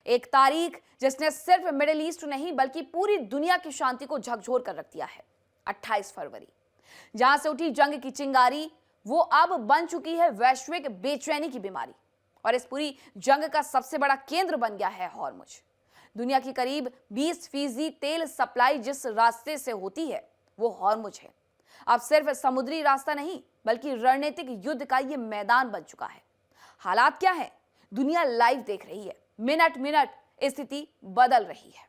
एक तारीख जिसने सिर्फ मिडिल ईस्ट नहीं बल्कि पूरी दुनिया की शांति को झकझोर कर रख दिया है। 28 फरवरी, जहां से उठी जंग की चिंगारी, वो अब बन चुकी है वैश्विक बेचैनी की बीमारी। और इस पूरी जंग का सबसे बड़ा केंद्र बन गया है हॉर्मुज। दुनिया की करीब 20% तेल सप्लाई जिस रास्ते से होती है वो हॉर्मुज है। अब सिर्फ समुद्री रास्ता नहीं बल्कि रणनीतिक युद्ध का ये मैदान बन चुका है। हालात क्या है? दुनिया लाइव देख रही है, मिनट मिनट स्थिति बदल रही है।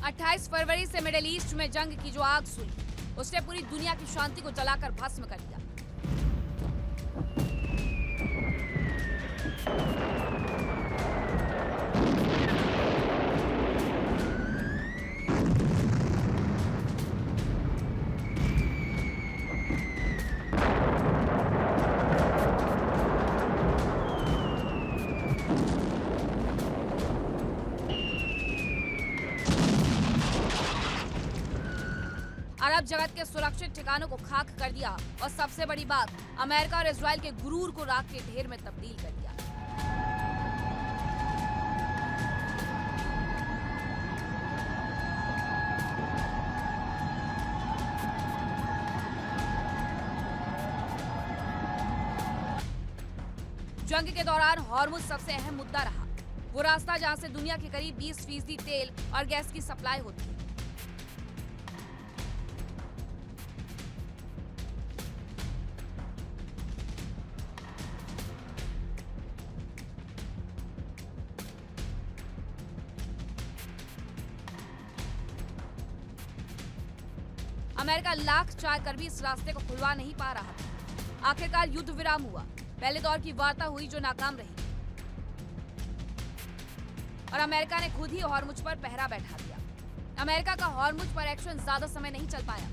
अट्ठाईस फरवरी से मिडिल ईस्ट में जंग की जो आग सुई, उसने पूरी दुनिया की शांति को जलाकर भस्म कर दिया। अरब जगत के सुरक्षित ठिकानों को खाक कर दिया और सबसे बड़ी बात, अमेरिका और इजराइल के गुरूर को राख के ढेर में तब्दील कर दिया। जंग के दौरान हॉर्मुज सबसे अहम मुद्दा रहा। वो रास्ता जहां से दुनिया के करीब 20% तेल और गैस की सप्लाई होती है। अमेरिका लाख चाह कर भी इस रास्ते को खुलवा नहीं पा रहा था। आखिरकार युद्ध विराम हुआ। पहले दौर की वार्ता हुई जो नाकाम रही और अमेरिका ने खुद ही हॉर्मुज पर पहरा बैठा दिया। अमेरिका का हॉर्मुज पर एक्शन ज्यादा समय नहीं चल पाया।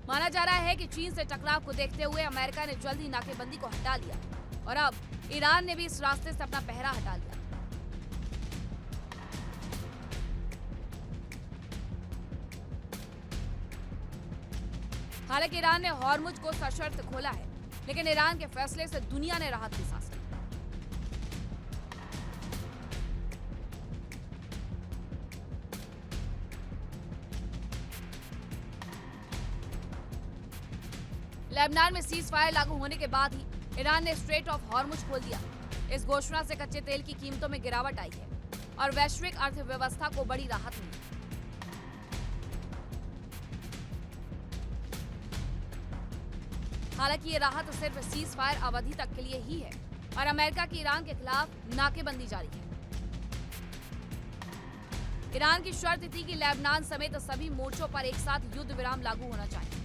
माना जा रहा है कि चीन से टकराव को देखते हुए अमेरिका ने जल्द ही नाकेबंदी को हटा लिया और अब ईरान ने भी इस रास्ते से अपना पहरा हटा लिया। हालांकि ईरान ने हॉर्मुज को सशर्त खोला है, लेकिन ईरान के फैसले से दुनिया ने राहत की सांस ली। लेबनान में सीज फायर लागू होने के बाद ही ईरान ने स्ट्रेट ऑफ हॉर्मुज खोल दिया। इस घोषणा से कच्चे तेल की कीमतों में गिरावट आई है और वैश्विक अर्थव्यवस्था को बड़ी राहत मिली। हालांकि ये राहत सिर्फ सीज फायर अवधि तक के लिए ही है और अमेरिका की ईरान के खिलाफ नाकेबंदी जारी है। ईरान की शर्त थी कि लेबनान समेत सभी मोर्चों पर एक साथ युद्ध विराम लागू होना चाहिए।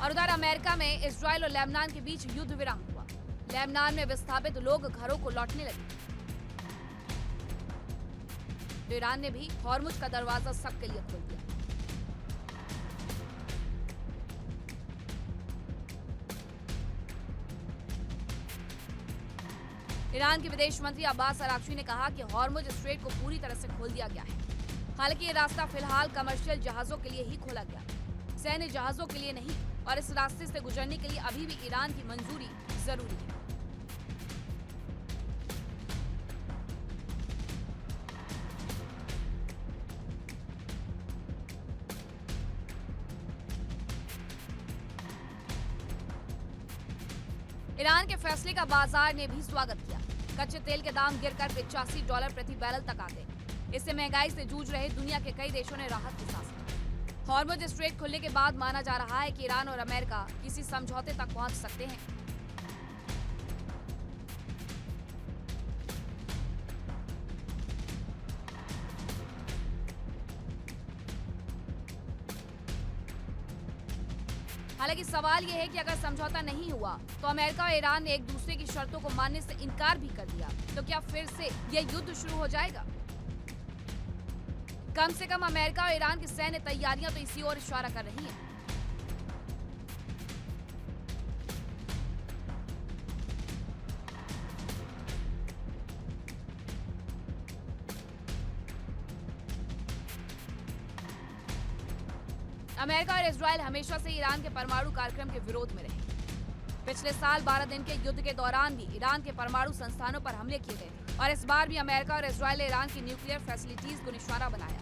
और उधर अमेरिका में इजराइल और लेबनान के बीच युद्ध विराम हुआ। लेबनान में विस्थापित लोग घरों को लौटने लगे तो ईरान ने भी हॉर्मुज का दरवाजा सबके लिए खोल दिया। ईरान के विदेश मंत्री अब्बास अराक्ची ने कहा कि हॉर्मुज स्ट्रेट को पूरी तरह से खोल दिया गया है। हालांकि ये रास्ता फिलहाल कमर्शियल जहाजों के लिए ही खोला गया, सैन्य जहाजों के लिए नहीं, और इस रास्ते से गुजरने के लिए अभी भी ईरान की मंजूरी जरूरी है। ईरान के फैसले का बाजार ने भी स्वागत किया। कच्चे तेल के दाम गिरकर $85 प्रति बैरल तक आ गए। इससे महंगाई से जूझ रहे दुनिया के कई देशों ने राहत की सांस ली। हॉर्मुज स्ट्रेट खुलने के बाद माना जा रहा है कि ईरान और अमेरिका किसी समझौते तक पहुंच सकते हैं। हालांकि सवाल यह है कि अगर समझौता नहीं हुआ तो अमेरिका और ईरान ने एक दूसरे की शर्तों को मानने से इनकार भी कर दिया तो क्या फिर से यह युद्ध शुरू हो जाएगा? कम से कम अमेरिका और ईरान की सैन्य तैयारियां तो इसी ओर इशारा कर रही हैं। अमेरिका और इजरायल हमेशा से ईरान के परमाणु कार्यक्रम के विरोध में रहे। पिछले साल 12 दिन के युद्ध के दौरान भी ईरान के परमाणु संस्थानों पर हमले किए गए थे और इस बार भी अमेरिका और इजरायल ने ईरान की न्यूक्लियर फैसिलिटीज को निशाना बनाया।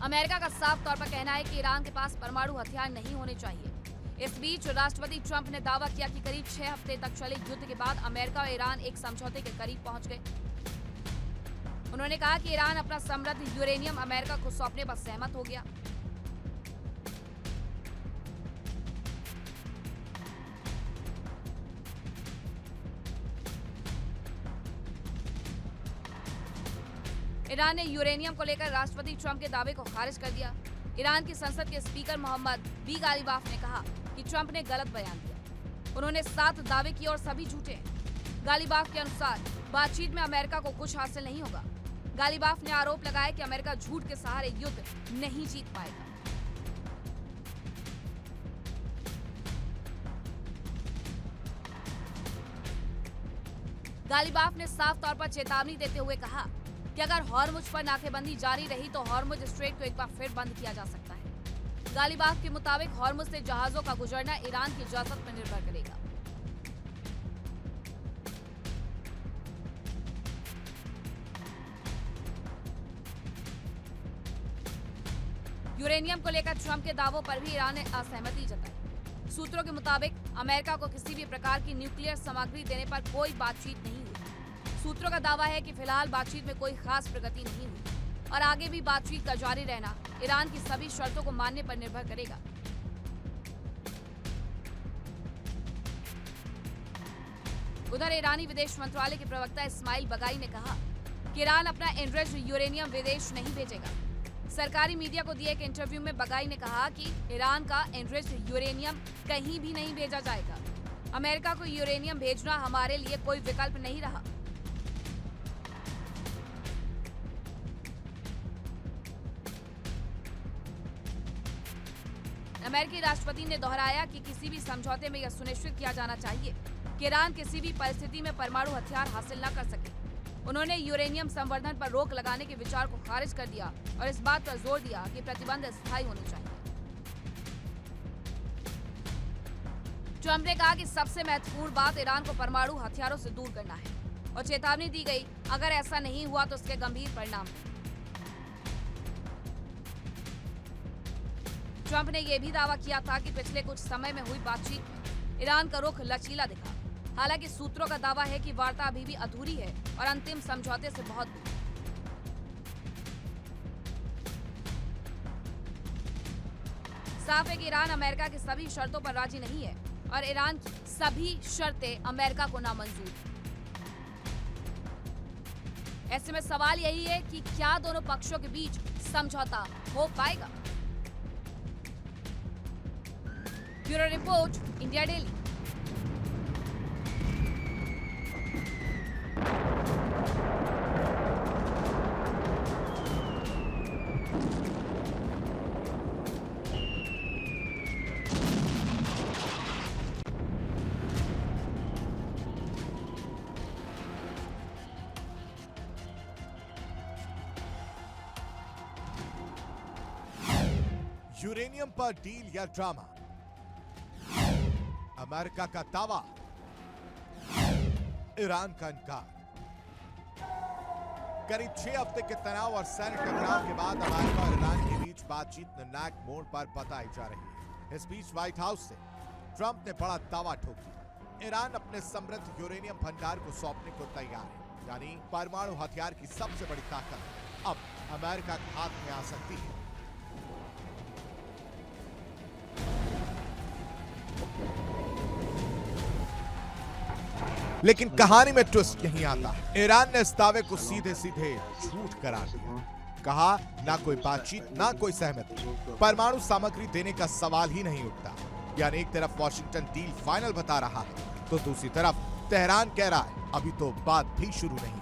अमेरिका का साफ तौर पर कहना है कि ईरान के पास परमाणु हथियार नहीं होने चाहिए। इस बीच राष्ट्रपति ट्रंप ने दावा किया कि करीब 6 हफ्ते तक चले युद्ध के बाद अमेरिका और ईरान एक समझौते के करीब पहुंच गए। उन्होंने कहा कि ईरान अपना समृद्ध यूरेनियम अमेरिका को सौंपने पर सहमत हो गया। ईरान ने यूरेनियम को लेकर राष्ट्रपति ट्रंप के दावे को खारिज कर दिया। ईरान की संसद के स्पीकर मोहम्मद बी गालिबाफ ने कहा कि ट्रंप ने गलत बयान दिया। उन्होंने 7 दावे किए और सभी झूठे हैं। गालिबाफ के अनुसार बातचीत में अमेरिका को कुछ हासिल नहीं होगा। गालिबाफ ने आरोप लगाया कि अमेरिका झूठ के सहारे युद्ध नहीं जीत पाएगा। गालिबाफ ने साफ तौर पर चेतावनी देते हुए कहा कि अगर हॉर्मुज पर नाकेबंदी जारी रही तो हॉर्मुज स्ट्रेट को एक बार फिर बंद किया जा सकता है। गालिबाफ के मुताबिक हॉर्मुज से जहाजों का गुजरना ईरान की इजाजत पर निर्भर करेगा। यूरेनियम को लेकर ट्रंप के दावों पर भी ईरान ने असहमति जताई। सूत्रों के मुताबिक अमेरिका को किसी भी प्रकार की न्यूक्लियर सामग्री देने पर कोई बातचीत नहीं हुई। सूत्रों का दावा है कि फिलहाल बातचीत में कोई खास प्रगति नहीं हुई और आगे भी बातचीत का जारी रहना ईरान की सभी शर्तों को मानने पर निर्भर करेगा। उधर ईरानी विदेश मंत्रालय के प्रवक्ता इस्माइल बगाई ने कहा कि ईरान अपना एनरिच्ड यूरेनियम विदेश नहीं भेजेगा। सरकारी मीडिया को दिए एक इंटरव्यू में बगाई ने कहा कि ईरान का एनरिच्ड यूरेनियम कहीं भी नहीं भेजा जाएगा। अमेरिका को यूरेनियम भेजना हमारे लिए कोई विकल्प नहीं रहा। अमेरिकी राष्ट्रपति ने दोहराया कि किसी भी समझौते में यह सुनिश्चित किया जाना चाहिए कि ईरान किसी भी परिस्थिति में परमाणु हथियार हासिल न कर सके। उन्होंने यूरेनियम संवर्धन पर रोक लगाने के विचार को खारिज कर दिया और इस बात पर जोर दिया कि प्रतिबंध स्थायी होने चाहिए। ट्रंप ने कहा कि सबसे महत्वपूर्ण बात ईरान को परमाणु हथियारों से दूर करना है और चेतावनी दी गई अगर ऐसा नहीं हुआ तो इसके गंभीर परिणाम हैं। ट्रंप ने यह भी दावा किया था कि पिछले कुछ समय में हुई बातचीत में ईरान का रुख लचीला दिखा। हालांकि सूत्रों का दावा है कि वार्ता अभी भी अधूरी है और अंतिम समझौते से बहुत दूर। साफ है कि ईरान अमेरिका की सभी शर्तों पर राजी नहीं है और ईरान की सभी शर्तें अमेरिका को नामंजूर हैं। ऐसे में सवाल यही है कि क्या दोनों पक्षों के बीच समझौता हो पाएगा। Bureau report, India daily. Uranium पर डील या ड्रामा, अमेरिका का दावा, ईरान का इनकार। करीब 6 हफ्ते के तनाव और सैन्य टकराव के बाद अमेरिका और ईरान के बीच बातचीत निर्णायक मोड़ पर बताई जा रही है। इस बीच व्हाइट हाउस से ट्रंप ने बड़ा दावा ठोक दिया। ईरान अपने समृद्ध यूरेनियम भंडार को सौंपने को तैयार है, यानी परमाणु हथियार की सबसे बड़ी ताकत अब अमेरिका के हाथ में आ सकती है। लेकिन कहानी में ट्विस्ट यहीं आता है। ईरान ने इस दावे को सीधे सीधे झूठ करार दिया। कहा ना कोई बातचीत, ना कोई सहमति, परमाणु सामग्री देने का सवाल ही नहीं उठता। यानी एक तरफ वॉशिंगटन डील फाइनल बता रहा है, तो दूसरी तरफ तेहरान कह रहा है अभी तो बात भी शुरू नहीं हुई।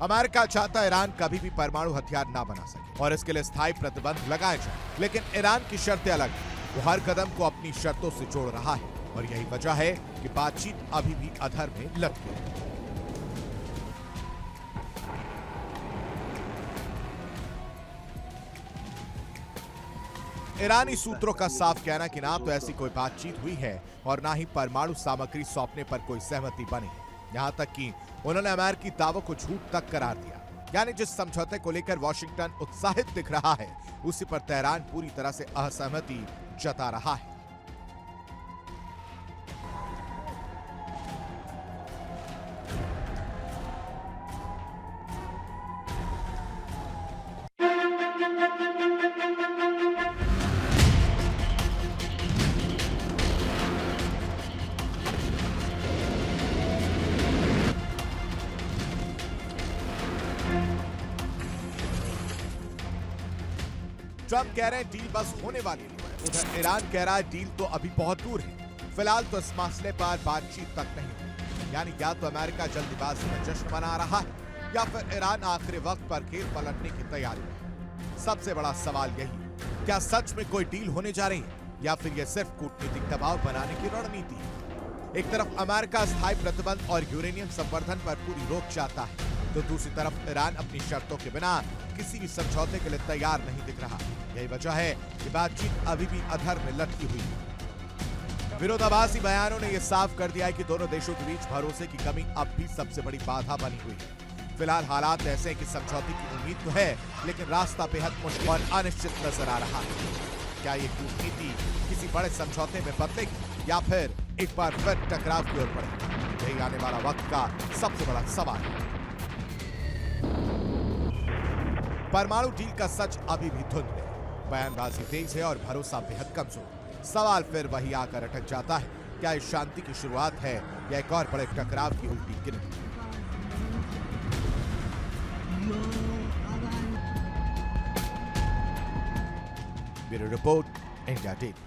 अमेरिका चाहता ईरान कभी भी परमाणु हथियार ना बना सके और इसके लिए स्थायी प्रतिबंध लगाए जाए, लेकिन ईरान की शर्तें अलग हैं। वो हर कदम को अपनी शर्तों से जोड़ रहा है और यही वजह है कि बातचीत अभी भी अधर में लटकी है। ईरानी सूत्रों का साफ कहना कि ना तो ऐसी कोई बातचीत हुई है और ना ही परमाणु सामग्री सौंपने पर कोई सहमति बनी है। यहां तक कि उन्होंने अमेरिकी दावों को झूठ तक करार दिया। यानी जिस समझौते को लेकर वॉशिंगटन उत्साहित दिख रहा है, उसी पर तेहरान पूरी तरह से असहमति जता रहा है। ट्रंप कह रहे हैं डील बस होने वाली है, उधर ईरान कह रहा है डील तो अभी बहुत दूर है। फिलहाल तो इस मसले पर बातचीत तक नहीं हुई। यानी या तो अमेरिका जल्दबाजी में जश्न मना रहा है या फिर ईरान आखिरी वक्त पर खेल पलटने की तैयारी में। सबसे बड़ा सवाल यही, क्या सच में कोई डील होने जा रही है या फिर यह सिर्फ कूटनीतिक दबाव बनाने की रणनीति है। एक तरफ अमेरिका स्थायी प्रतिबंध और यूरेनियम संवर्धन पर पूरी रोक चाहता है, तो दूसरी तरफ ईरान अपनी शर्तों के बिना किसी भी समझौते के लिए तैयार नहीं दिख रहा। यही वजह है कि बातचीत अभी भी अधर में लटकी हुई है। विरोधाभासी बयानों ने यह साफ कर दिया है कि दोनों देशों के बीच भरोसे की कमी अब भी सबसे बड़ी बाधा बनी हुई है। फिलहाल हालात ऐसे हैं कि समझौते की उम्मीद तो है, लेकिन रास्ता बेहद मुश्किल और अनिश्चित नजर आ रहा है। क्या ये कूटनीति किसी बड़े समझौते में बदलेगी या फिर एक बार फिर टकराव की ओर बढ़ेगी? यही आने वाला वक्त का सबसे बड़ा सवाल है। परमाणु डील का सच अभी भी धुंध है, बयानबाजी तेज है और भरोसा बेहद कमजोर। सवाल फिर वही आकर अटक जाता है, क्या इस शांति की शुरुआत है या एक और बड़े टकराव की उल्टी गिनती? Bureau report, India daily.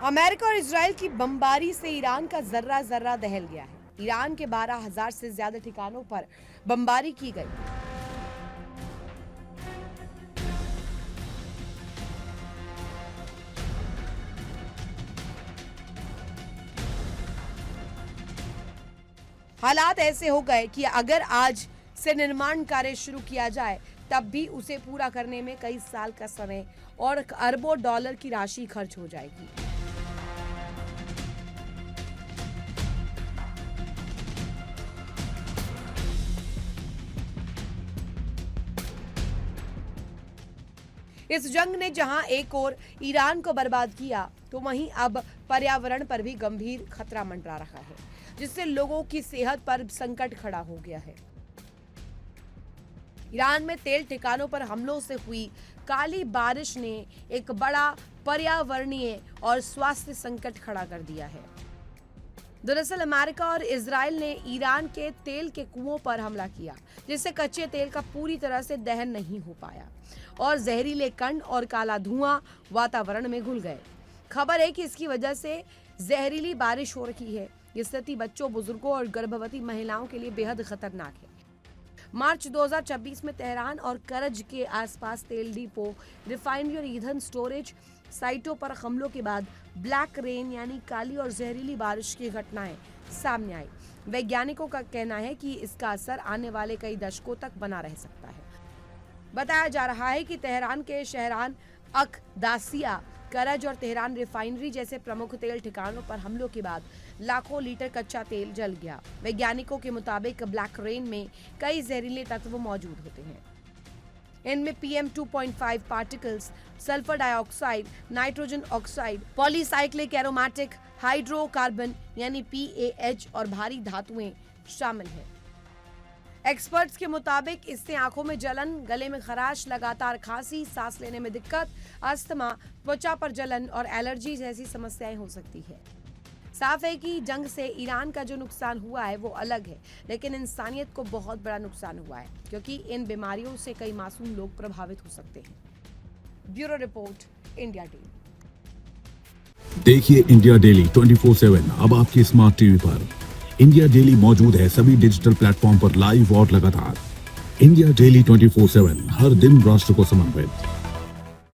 America और इजराइल की बमबारी से ईरान का जर्रा जर्रा दहल गया है। ईरान के 12,000 से ज्यादा ठिकानों पर बमबारी की गई। हालात ऐसे हो गए कि अगर आज से निर्माण कार्य शुरू किया जाए, तब भी उसे पूरा करने में कई साल का समय और अरबों डॉलर की राशि खर्च हो जाएगी। इस जंग ने जहां एक ओर ईरान को बर्बाद किया, तो वहीं अब पर्यावरण पर भी गंभीर खतरा मंडरा रहा है, जिससे लोगों की सेहत पर संकट खड़ा हो गया है। ईरान में तेल ठिकानों पर हमलों से हुई काली बारिश ने एक बड़ा पर्यावरणीय और स्वास्थ्य संकट खड़ा कर दिया है। दरअसल अमेरिका और इजराइल ने ईरान के तेल के कुओं पर हमला किया, जिससे कच्चे तेल का पूरी तरह से दहन नहीं हो पाया और जहरीले कण और काला धुआं वातावरण में घुल गए। खबर है कि इसकी वजह से जहरीली बारिश हो रही है। ये स्थिति बच्चों, बुजुर्गों और गर्भवती महिलाओं के लिए बेहद खतरनाक है। मार्च 2026 में तेहरान और करज के आसपास तेल डिपो, रिफाइनरी और ईंधन स्टोरेज साइटों पर हमलों के बाद ब्लैक रेन यानी काली और जहरीली बारिश की घटनाएं सामने आई। वैज्ञानिकों का कहना है कि इसका असर आने वाले कई दशकों तक बना रह सकता है। बताया जा रहा है कि तेहरान के शहरान अकदासिया, करज और तेहरान रिफाइनरी जैसे प्रमुख तेल ठिकानों पर हमलों के बाद लाखों लीटर कच्चा तेल जल गया। वैज्ञानिकों के मुताबिक ब्लैक रेन में कई जहरीले तत्व मौजूद होते हैं। इनमें PM 2.5 particles, sulphur dioxide, nitrogen oxide, polycyclic aromatic hydrocarbon यानी PAH और भारी धातुएं शामिल हैं। एक्सपर्ट्स के मुताबिक इससे आंखों में जलन, गले में खराश, लगातार खांसी, सांस लेने में दिक्कत, अस्थमा, त्वचा पर जलन और एलर्जी जैसी समस्याएं हो सकती है। साफ है कि जंग से ईरान का जो नुकसान हुआ है वो अलग है, लेकिन इंसानियत को बहुत बड़ा नुकसान हुआ है, क्योंकि इन बीमारियों से कई मासूम लोग प्रभावित हो सकते हैं। Bureau report, India daily. देखिए इंडिया डेली 24/7 अब आपकी स्मार्ट टीवी पर। इंडिया डेली मौजूद है सभी डिजिटल प्लेटफॉर्म पर लाइव और लगातार। इंडिया डेली 24/7 हर दिन राष्ट्र को समर्पित।